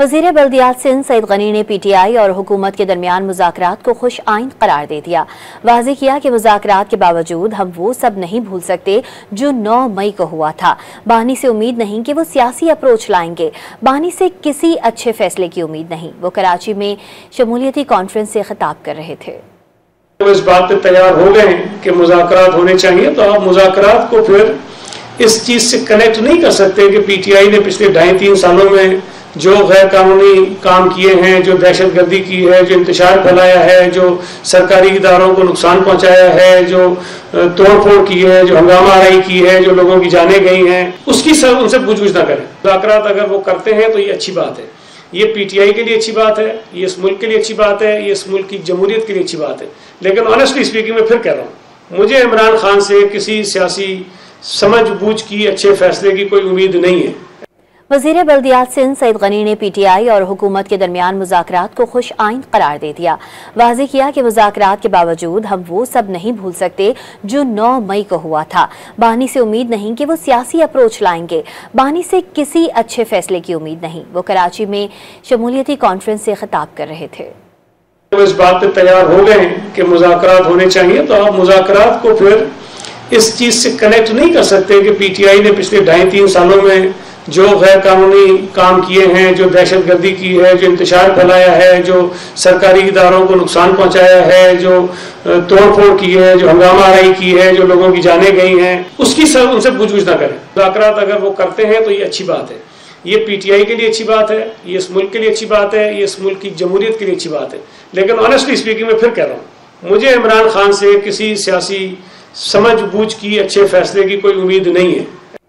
वज़ीर बल्दियात सिंध सईद गनी ने PTI और हुकूमत के दरमियान मुज़ाकरात को खुश आइंद करार दे दिया। वाज़ेह किया कि मुज़ाकरात के बावजूद हम वो सब नहीं भूल सकते जो 9 मई को हुआ था। बानी से उम्मीद नहीं कि वो सियासी अप्रोच लाएंगे। बानी से किसी अच्छे फैसले की उम्मीद नहीं। वो कराची में शमूलियती कॉन्फ्रेंस से खिताब कर रहे थे। तो इस बात पे तैयार हो गए कि मुज़ाकरात होने चाहिए, तो आप मुज़ाकरात को फिर इस चीज़ से कनेक्ट नहीं कर सकते कि PTI ने पिछले 2.5-3 सालों में जो गैर कानूनी काम किए हैं, जो दहशतगर्दी की है, जो इंतशार फैलाया है, जो सरकारी इदारों को नुकसान पहुंचाया है, जो तोड़फोड़ की है, जो हंगामा आराई की है, जो लोगों की जानें गई हैं, उसकी सब उनसे पूछ-गछ ना करें। मुज़ाकरात अगर वो करते हैं तो ये अच्छी बात है, ये PTI के लिए अच्छी बात है, ये इस मुल्क के लिए अच्छी बात है, ये इस मुल्क की जमहूरियत के लिए अच्छी बात है। लेकिन ऑनेस्टली स्पीकिंग मैं फिर कह रहा हूँ, मुझे इमरान खान से किसी सियासी समझ बूझ की अच्छे फैसले की कोई उम्मीद नहीं है। वज़ीर बल्दियात सिंध सईद गनी ने PTI और हुकूमत के दरमियान मुज़ाकरात को खुश आइंद करार दे दिया। वाज़ेह किया कि मुज़ाकरात के बावजूद हम वो सब नहीं भूल सकते जो 9 मई को हुआ था। बानी से उम्मीद नहीं कि वो सियासी अप्रोच लाएंगे। बानी से किसी अच्छे फैसले की उम्मीद नहीं। वो कराची में शमूलियती कॉन्फ्रेंस से खिताब कर रहे थे। तो इस बात पे तैयार हो गए कि मुज़ाकरात होने चाहिए, तो आप मुज़ाकरात को फिर इस चीज़ से कनेक्ट नहीं कर सकते कि PTI ने पिछले 2.5-3 सालों में जो गैर कानूनी काम किए हैं, जो दहशतगर्दी की है, जो इंतशार फैलाया है, जो सरकारी इदारों को नुकसान पहुंचाया है, जो तोड़फोड़ की है, जो हंगामा आराई की है, जो लोगों की जानें गई हैं, उसकी सब उनसे पूछ-गछ ना करें। मुज़ाकरात अगर वो करते हैं तो ये अच्छी बात है, ये PTI के लिए अच्छी बात है, ये इस मुल्क के लिए अच्छी बात है, ये इस मुल्क की जमहूरियत के लिए अच्छी बात है। लेकिन ऑनेस्टली स्पीकिंग मैं फिर कह रहा हूँ, मुझे इमरान खान से किसी सियासी समझ बूझ की अच्छे फैसले की कोई उम्मीद नहीं है।